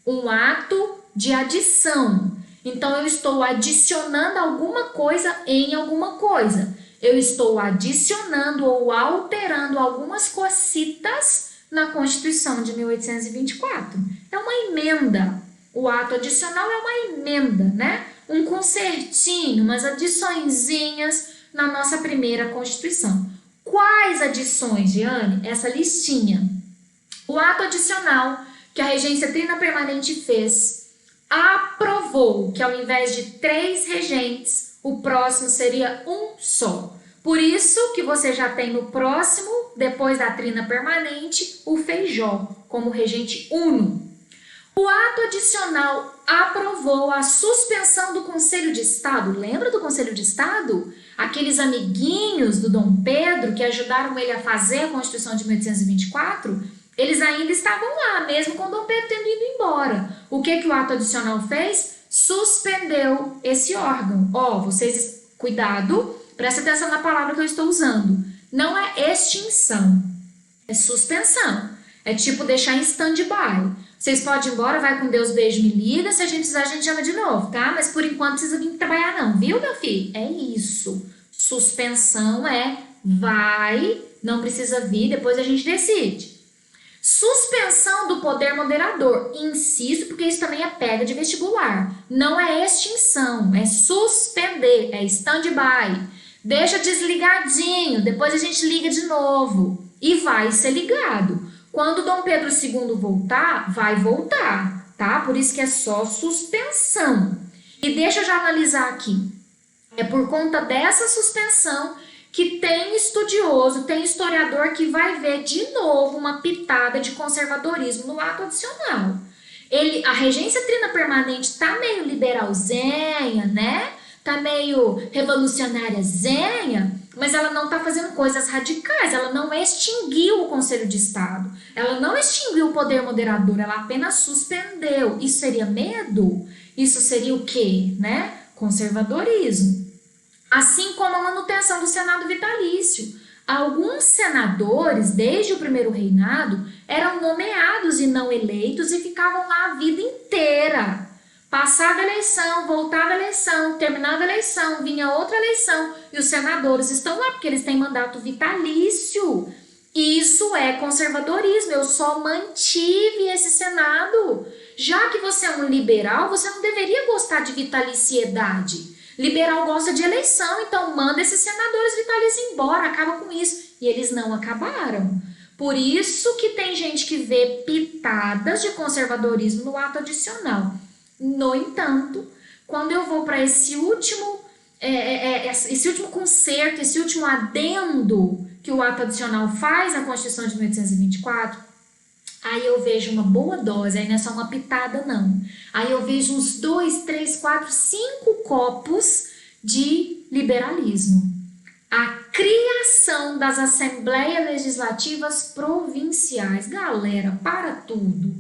Um ato de adição. Então, eu estou adicionando alguma coisa em alguma coisa. Eu estou adicionando ou alterando algumas cositas na Constituição de 1824. É uma emenda. O ato adicional é uma emenda, né? Um concertinho, umas adiçõezinhas na nossa primeira Constituição. Quais adições, Giane? Essa listinha. O ato adicional que a regência trina permanente fez aprovou que ao invés de 3 regentes, o próximo seria um só. Por isso que você já tem no próximo, depois da trina permanente, o Feijó como regente uno. O ato adicional aprovou a suspensão do Conselho de Estado. Lembra do Conselho de Estado? Aqueles amiguinhos do Dom Pedro que ajudaram ele a fazer a Constituição de 1824, eles ainda estavam lá, mesmo com Dom Pedro tendo ido embora. O que o ato adicional fez? Suspendeu esse órgão. Vocês, cuidado, presta atenção na palavra que eu estou usando. Não é extinção, é suspensão. É tipo deixar em stand-by. Vocês podem ir embora, vai com Deus, beijo, me liga. Se a gente precisar, a gente chama de novo, tá? Mas por enquanto não precisa vir trabalhar não, viu, meu filho? É isso. Suspensão é vai, não precisa vir, depois a gente decide. Suspensão do poder moderador. Insisto, porque isso também é pega de vestibular. Não é extinção, é suspender, é stand-by. Deixa desligadinho, depois a gente liga de novo. E vai ser ligado. Quando Dom Pedro II voltar, vai voltar, tá? Por isso que é só suspensão. E deixa eu já analisar aqui. É por conta dessa suspensão que tem estudioso, tem historiador que vai ver de novo uma pitada de conservadorismo no ato adicional. A regência trina permanente tá meio liberalzinha, né? Tá meio revolucionáriazinha, mas ela não tá fazendo coisas radicais, ela não extinguiu o Conselho de Estado, ela não extinguiu o poder moderador, ela apenas suspendeu. Isso seria medo? Isso seria o quê, né? Conservadorismo. Assim como a manutenção do Senado vitalício. Alguns senadores, desde o primeiro reinado, eram nomeados e não eleitos e ficavam lá a vida inteira. Passava a eleição, voltava a eleição, terminava a eleição, vinha outra eleição e os senadores estão lá porque eles têm mandato vitalício. Isso é conservadorismo. Eu só mantive esse Senado. Já que você é um liberal, você não deveria gostar de vitaliciedade. Liberal gosta de eleição, então manda esses senadores vitalícios embora, acaba com isso. E eles não acabaram. Por isso que tem gente que vê pitadas de conservadorismo no ato adicional. No entanto, quando eu vou para esse último conserto, esse último adendo que o ato adicional faz à Constituição de 1824, aí eu vejo uma boa dose, aí não é só uma pitada não. Aí eu vejo uns 2, 3, 4, 5 copos de liberalismo. A criação das Assembleias Legislativas Provinciais. Galera, para tudo.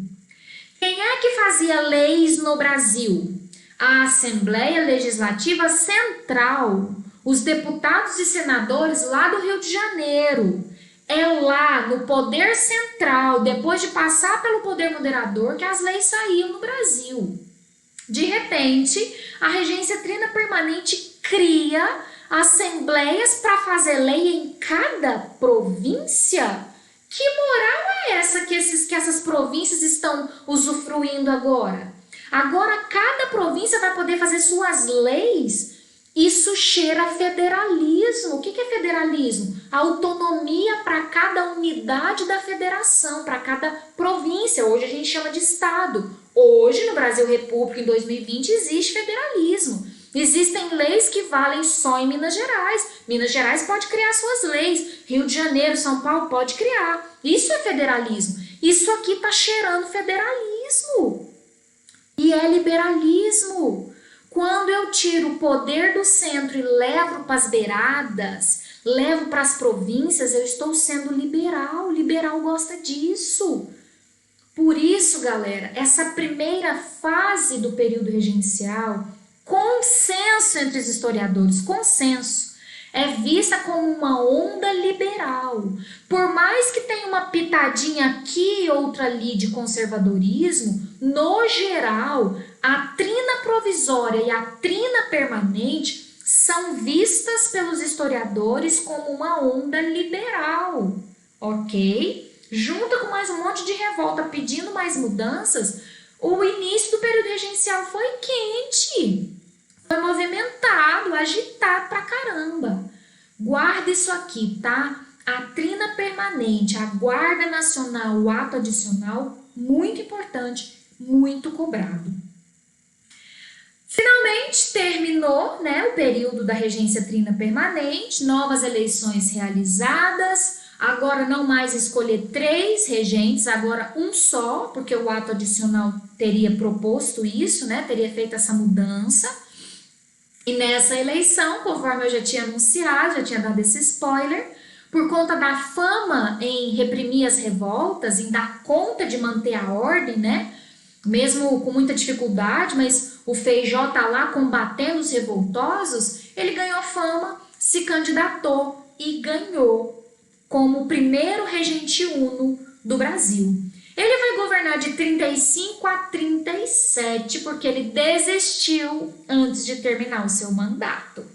Quem é que fazia leis no Brasil? A Assembleia Legislativa Central, os deputados e senadores lá do Rio de Janeiro. É lá, no poder central, depois de passar pelo poder moderador, que as leis saíam no Brasil. De repente, a Regência Trina Permanente cria assembleias para fazer lei em cada província? Que moral é essa que essas províncias estão usufruindo agora? Agora cada província vai poder fazer suas leis. Isso cheira a federalismo. O que é federalismo? Autonomia para cada unidade da federação, para cada província. Hoje a gente chama de estado. Hoje, no Brasil República, em 2020, existe federalismo. Existem leis que valem só em Minas Gerais. Minas Gerais pode criar suas leis. Rio de Janeiro, São Paulo pode criar. Isso é federalismo. Isso aqui está cheirando federalismo. E é liberalismo. Quando eu tiro o poder do centro e levo para as beiradas, levo para as províncias, eu estou sendo liberal. Liberal gosta disso. Por isso, galera, essa primeira fase do período regencial, consenso entre os historiadores, consenso, é vista como uma onda liberal. Por mais que tenha uma pitadinha aqui e outra ali de conservadorismo, no geral, a trina provisória e a trina permanente são vistas pelos historiadores como uma onda liberal, ok? Junto com mais um monte de revolta pedindo mais mudanças, o início do período regencial foi quente, foi movimentado, agitado pra caramba. Guarda isso aqui, tá? A trina permanente, a Guarda Nacional, o ato adicional, muito importante, muito cobrado. Finalmente terminou, né, o período da regência trina permanente, novas eleições realizadas, agora não mais escolher 3 regentes, agora um só, porque o ato adicional teria proposto isso, né, teria feito essa mudança. E nessa eleição, conforme eu já tinha anunciado, já tinha dado esse spoiler, por conta da fama em reprimir as revoltas, em dar conta de manter a ordem, né, mesmo com muita dificuldade, mas o Feijó tá lá combatendo os revoltosos, ele ganhou fama, se candidatou e ganhou como o primeiro regente uno do Brasil. Ele vai governar de 35 a 37, porque ele desistiu antes de terminar o seu mandato.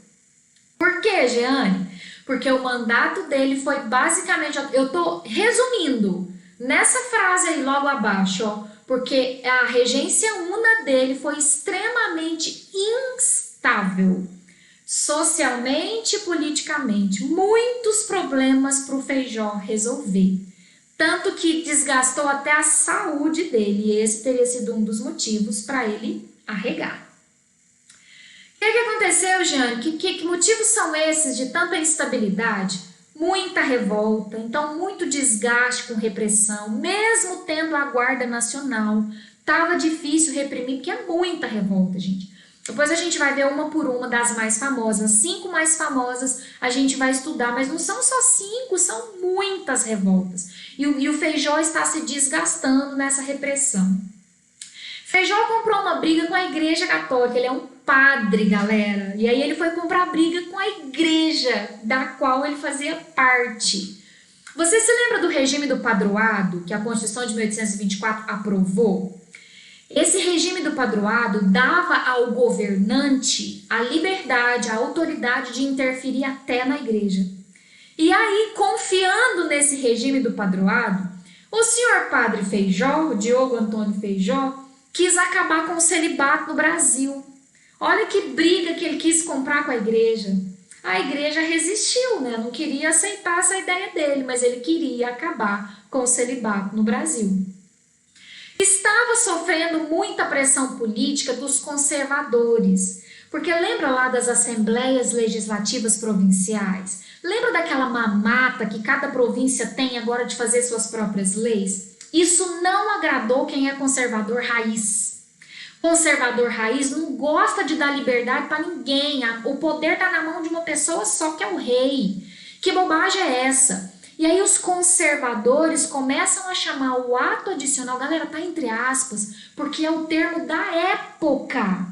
Por quê, Jeane? Porque o mandato dele foi basicamente... Eu tô resumindo nessa frase aí logo abaixo, ó, porque a regência una dele foi extremamente instável, socialmente e politicamente. Muitos problemas para o Feijó resolver. Tanto que desgastou até a saúde dele. E esse teria sido um dos motivos para ele arregar. O que aconteceu, Jeane? Que motivos são esses de tanta instabilidade? Muita revolta, então muito desgaste com repressão. Mesmo tendo a Guarda Nacional, estava difícil reprimir, porque é muita revolta, gente. Depois a gente vai ver uma por uma das mais famosas. 5 mais famosas a gente vai estudar, mas não são só 5, são muitas revoltas. E o Feijó está se desgastando nessa repressão. Feijó comprou uma briga com a Igreja Católica, ele é um padre, galera. E aí ele foi comprar briga com a igreja da qual ele fazia parte. Você se lembra do regime do padroado, que a Constituição de 1824 aprovou? Esse regime do padroado dava ao governante a liberdade, a autoridade de interferir até na igreja. E aí, confiando nesse regime do padroado, o senhor Padre Feijó, o Diogo Antônio Feijó, quis acabar com o celibato no Brasil. Olha que briga que ele quis comprar com a igreja. A igreja resistiu, né? Não queria aceitar essa ideia dele, mas ele queria acabar com o celibato no Brasil. Estava sofrendo muita pressão política dos conservadores, porque lembra lá das assembleias legislativas provinciais? Lembra daquela mamata que cada província tem agora de fazer suas próprias leis? Isso não agradou quem é conservador raiz. Conservador raiz não gosta de dar liberdade para ninguém. O poder está na mão de uma pessoa só, que é o rei. Que bobagem é essa? E aí os conservadores começam a chamar o ato adicional, galera, tá entre aspas, porque é o termo da época.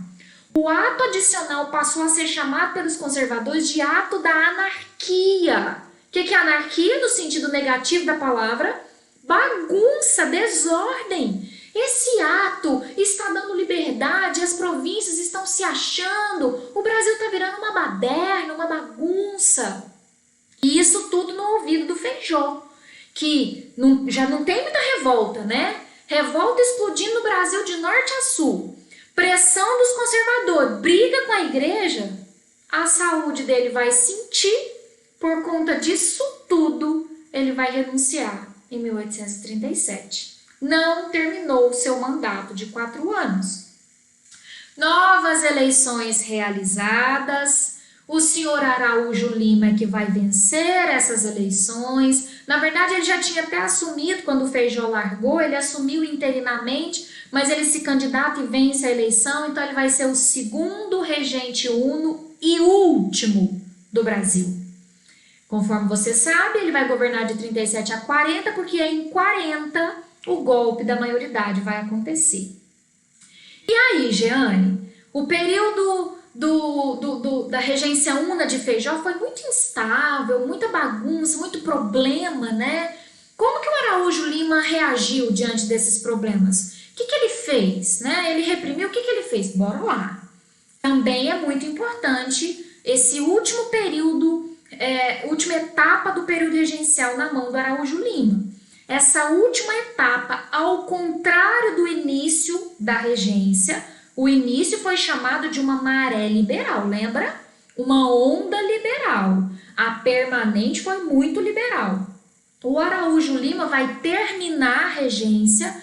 O ato adicional passou a ser chamado pelos conservadores de ato da anarquia. O que é anarquia no sentido negativo da palavra? Bagunça, desordem. Esse ato está dando liberdade, as províncias estão se achando, o Brasil está virando uma baderna, uma bagunça. E isso tudo no ouvido do Feijó, que já não tem muita revolta, né? Revolta explodindo no Brasil de norte a sul. Pressão dos conservadores, briga com a igreja, a saúde dele vai sentir, por conta disso tudo, ele vai renunciar em 1837. Não terminou seu mandato de 4 anos. Novas eleições realizadas, o senhor Araújo Lima é que vai vencer essas eleições. Na verdade, ele já tinha até assumido, quando o Feijó largou, ele assumiu interinamente, mas ele se candidata e vence a eleição, então ele vai ser o segundo regente uno e último do Brasil. Conforme você sabe, ele vai governar de 37 a 40, porque em 40 o golpe da maioridade vai acontecer. E aí, Jeane, o período da regência una de Feijó foi muito instável, muita bagunça, muito problema, né? Como que o Araújo Lima reagiu diante desses problemas? O que ele fez, né? Ele reprimiu, o que ele fez? Bora lá. Também é muito importante esse último período, última etapa do período regencial na mão do Araújo Lima. Essa última etapa, ao contrário do início da regência, o início foi chamado de uma maré liberal, lembra? Uma onda liberal. A permanente foi muito liberal. O Araújo Lima vai terminar a regência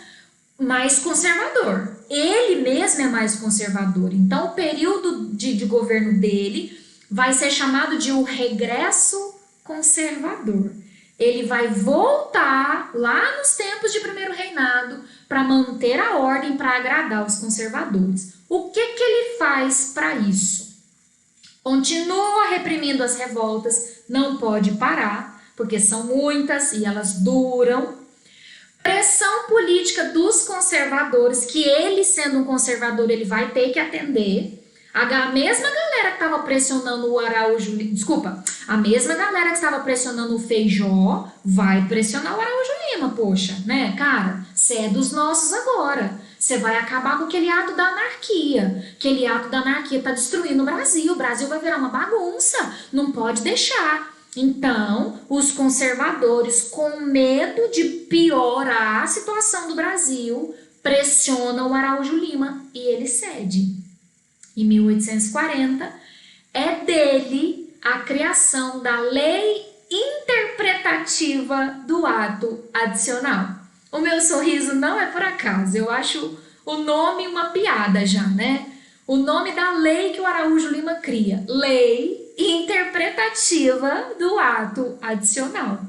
mais conservador. Ele mesmo é mais conservador. Então, o período de governo dele vai ser chamado de um regresso conservador. Ele vai voltar lá nos tempos de primeiro reinado para manter a ordem, para agradar os conservadores. O que ele faz para isso? Continua reprimindo as revoltas, não pode parar, porque são muitas e elas duram. Pressão política dos conservadores, que ele, sendo um conservador, ele vai ter que atender. A mesma galera que estava pressionando o Araújo, a mesma galera que estava pressionando o Feijó vai pressionar o Araújo Lima, poxa, né, cara? Você é dos nossos agora. Você vai acabar com aquele ato da anarquia. Aquele ato da anarquia está destruindo o Brasil. O Brasil vai virar uma bagunça. Não pode deixar. Então, os conservadores, com medo de piorar a situação do Brasil, pressionam o Araújo Lima e ele cede. Em 1840, é dele a criação da Lei Interpretativa do Ato Adicional. O meu sorriso não é por acaso, eu acho o nome uma piada já, né? O nome da lei que o Araújo Lima cria, Lei Interpretativa do Ato Adicional.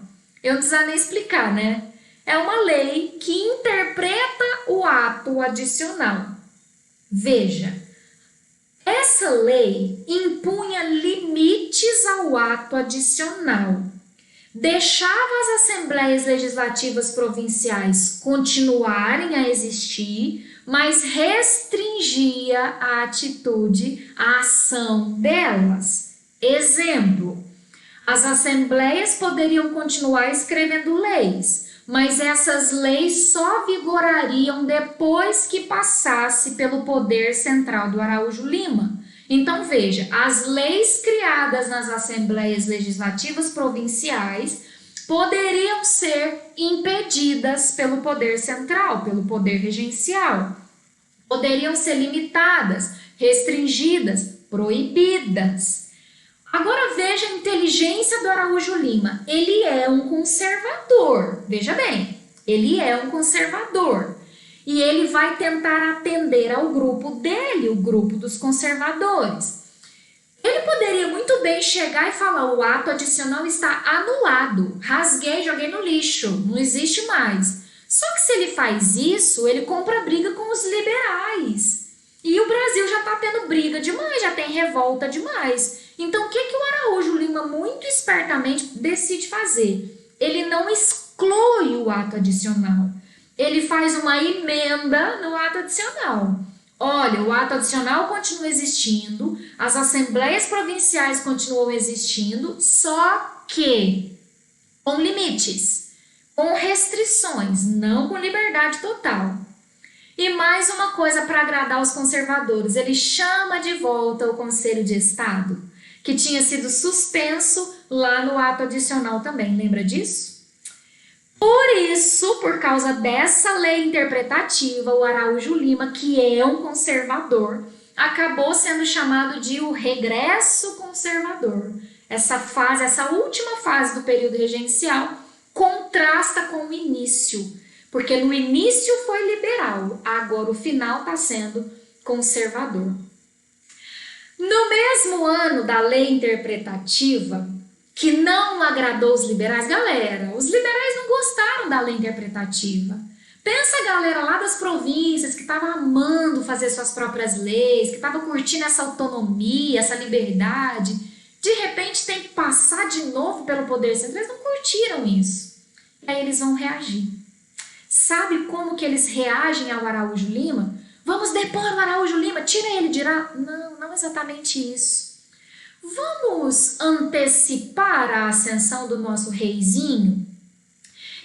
Eu não precisa nem explicar, né? É uma lei que interpreta o ato adicional. Veja, essa lei impunha limites ao ato adicional, deixava as assembleias legislativas provinciais continuarem a existir, mas restringia a atitude, a ação delas. Exemplo, as assembleias poderiam continuar escrevendo leis, mas essas leis só vigorariam depois que passasse pelo poder central do Araújo Lima. Então, veja, as leis criadas nas assembleias legislativas provinciais poderiam ser impedidas pelo poder central, pelo poder regencial. Poderiam ser limitadas, restringidas, proibidas. Agora veja a inteligência do Araújo Lima. Ele é um conservador, veja bem, ele é um conservador. E ele vai tentar atender ao grupo dele, o grupo dos conservadores. Ele poderia muito bem chegar e falar: o ato adicional está anulado, rasguei, joguei no lixo, não existe mais. Só que se ele faz isso, ele compra briga com os liberais. E o Brasil já está tendo briga demais, já tem revolta demais. Então, o que o Araújo Lima muito espertamente decide fazer? Ele não exclui o ato adicional. Ele faz uma emenda no ato adicional. Olha, o ato adicional continua existindo, as assembleias provinciais continuam existindo, só que com limites, com restrições, não com liberdade total. E mais uma coisa para agradar os conservadores, ele chama de volta o Conselho de Estado, que tinha sido suspenso lá no ato adicional também, lembra disso? Por isso, por causa dessa lei interpretativa, o Araújo Lima, que é um conservador, acabou sendo chamado de o regresso conservador. Essa fase, essa última fase do período regencial, contrasta com o início, porque no início foi liberal, agora o final está sendo conservador. No mesmo ano da lei interpretativa, que não agradou os liberais, galera, os liberais não gostaram da lei interpretativa. Pensa a galera lá das províncias que estava amando fazer suas próprias leis, que estava curtindo essa autonomia, essa liberdade, de repente tem que passar de novo pelo poder central, eles não curtiram isso. E aí eles vão reagir. Sabe como que eles reagem ao Araújo Lima? Vamos depor o Araújo Lima, tira ele de lá. Não, não exatamente isso. Vamos antecipar a ascensão do nosso reizinho?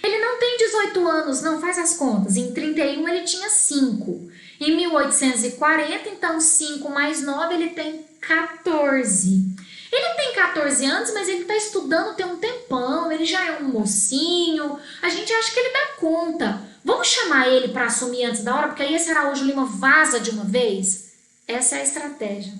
Ele não tem 18 anos, não, faz as contas. Em 31 ele tinha 5. Em 1840, então 5 mais 9, ele tem 14. Ele tem 14 anos, mas ele está estudando tem um tempão, ele já é um mocinho, a gente acha que ele dá conta. Vamos chamar ele para assumir antes da hora, porque aí esse Araújo Lima vaza de uma vez? Essa é a estratégia.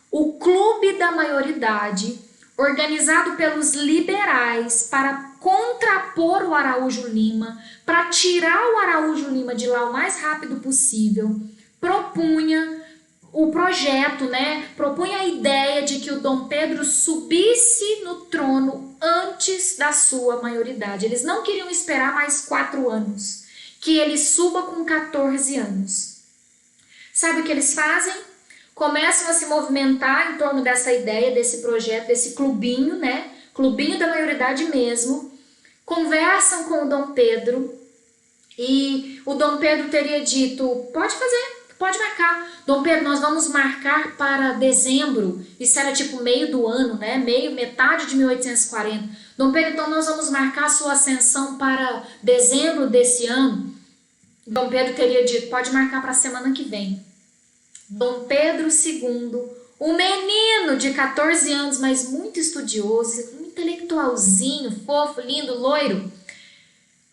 O Clube da Maioridade, organizado pelos liberais para contrapor o Araújo Lima, para tirar o Araújo Lima de lá o mais rápido possível, propunha o projeto, propunha a ideia de que o Dom Pedro subisse no trono antes da sua maioridade. Eles não queriam esperar mais 4 anos, que ele suba com 14 anos. Sabe o que eles fazem? Começam a se movimentar em torno dessa ideia, desse projeto, desse clubinho, clubinho da maioridade mesmo. Conversam com o Dom Pedro e o Dom Pedro teria dito: pode fazer, pode marcar. Dom Pedro, nós vamos marcar para dezembro. Isso era tipo meio do ano, metade de 1840. Dom Pedro, então nós vamos marcar a sua ascensão para dezembro desse ano. Dom Pedro teria dito: pode marcar para a semana que vem. Dom Pedro II, um menino de 14 anos, mas muito estudioso, um intelectualzinho, fofo, lindo, loiro,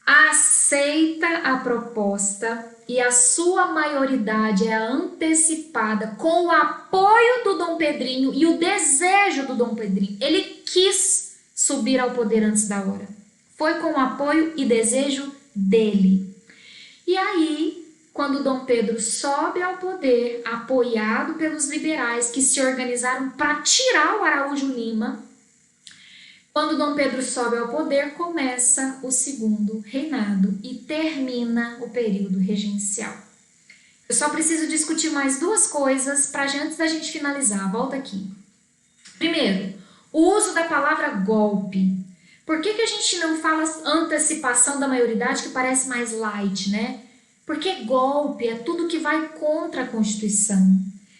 aceita a proposta e a sua maioridade é antecipada com o apoio do Dom Pedrinho e o desejo do Dom Pedrinho. Ele quis subir ao poder antes da hora. Foi com o apoio e desejo dele. E aí, quando Dom Pedro sobe ao poder, apoiado pelos liberais que se organizaram para tirar o Araújo Lima, quando Dom Pedro sobe ao poder, começa o segundo reinado e termina o período regencial. Eu só preciso discutir mais 2 coisas antes da gente finalizar. Volta aqui. Primeiro, o uso da palavra golpe. Por que a gente não fala antecipação da maioridade, que parece mais light, Porque golpe é tudo que vai contra a Constituição.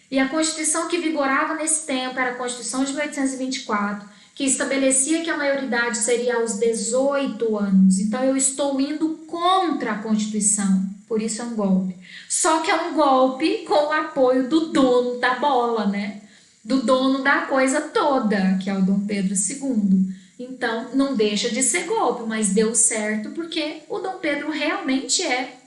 E a Constituição que vigorava nesse tempo era a Constituição de 1824, que estabelecia que a maioridade seria aos 18 anos. Então eu estou indo contra a Constituição, por isso é um golpe. Só que é um golpe com o apoio do dono da bola, do dono da coisa toda, que é o Dom Pedro II. Então, não deixa de ser golpe, mas deu certo porque o Dom Pedro realmente é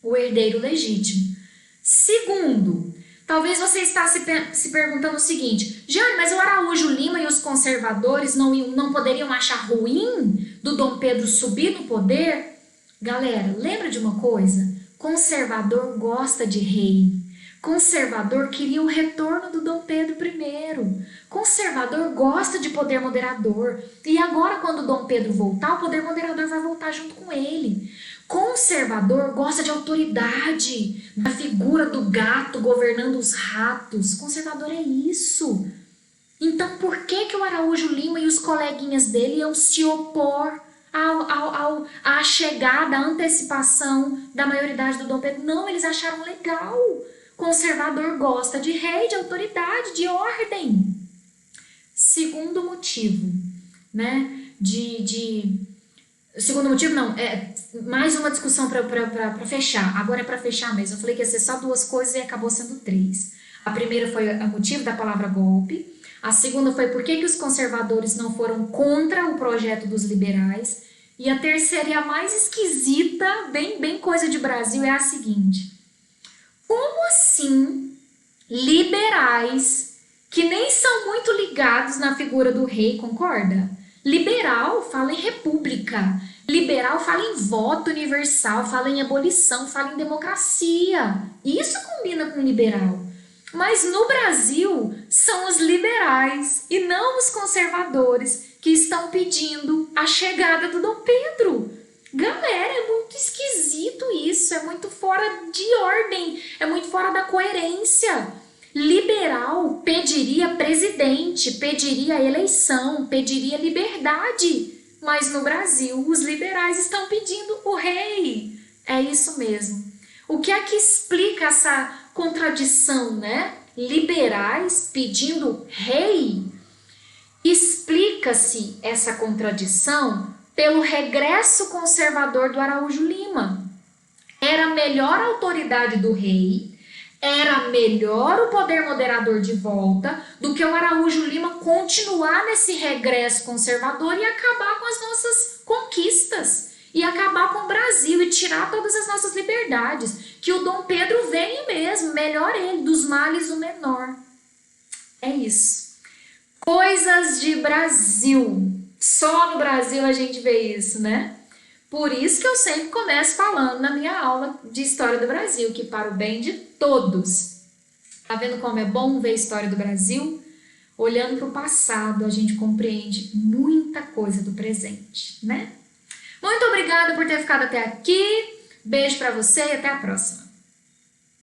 o herdeiro legítimo. Segundo, talvez você está se perguntando o seguinte: Jane, mas o Araújo Lima e os conservadores não poderiam achar ruim do Dom Pedro subir no poder? Galera, lembra de uma coisa? Conservador gosta de rei. Conservador queria o retorno do Dom Pedro I. Conservador gosta de poder moderador. E agora, quando o Dom Pedro voltar, o poder moderador vai voltar junto com ele. Conservador gosta de autoridade, da figura do gato governando os ratos. Conservador é isso. Então, por que o Araújo Lima e os coleguinhas dele iam se opor à chegada, à antecipação da maioridade do Dom Pedro? Não, eles acharam legal. Conservador gosta de rei, de autoridade, de ordem. Segundo motivo, né? Segundo motivo, não, é mais uma discussão para fechar. Agora é para fechar mesmo. Eu falei que ia ser só duas coisas e acabou sendo três. A primeira foi o motivo da palavra golpe. A segunda foi por que os conservadores não foram contra o projeto dos liberais. E a terceira e a mais esquisita, bem coisa de Brasil, é a seguinte: como assim liberais que nem são muito ligados na figura do rei, concorda? Liberal fala em república, liberal fala em voto universal, fala em abolição, fala em democracia. Isso combina com liberal. Mas no Brasil são os liberais e não os conservadores que estão pedindo a chegada do Dom Pedro. Galera, é muito esquisito isso, é muito fora de ordem, é muito fora da coerência. Liberal pediria presidente, pediria eleição, pediria liberdade. Mas no Brasil, os liberais estão pedindo o rei. É isso mesmo. O que é que explica essa contradição, né? Liberais pedindo rei? Explica-se essa contradição pelo regresso conservador do Araújo Lima. Era melhor a autoridade do rei, era melhor o poder moderador de volta do que o Araújo Lima continuar nesse regresso conservador e acabar com as nossas conquistas, e acabar com o Brasil e tirar todas as nossas liberdades. Que o Dom Pedro venha mesmo, melhor ele, dos males o menor. É isso. Coisas de Brasil. Só no Brasil a gente vê isso, né? Por isso que eu sempre começo falando na minha aula de História do Brasil, que para o bem de todos. Tá vendo como é bom ver a história do Brasil? Olhando para o passado, a gente compreende muita coisa do presente, né? Muito obrigada por ter ficado até aqui. Beijo para você e até a próxima.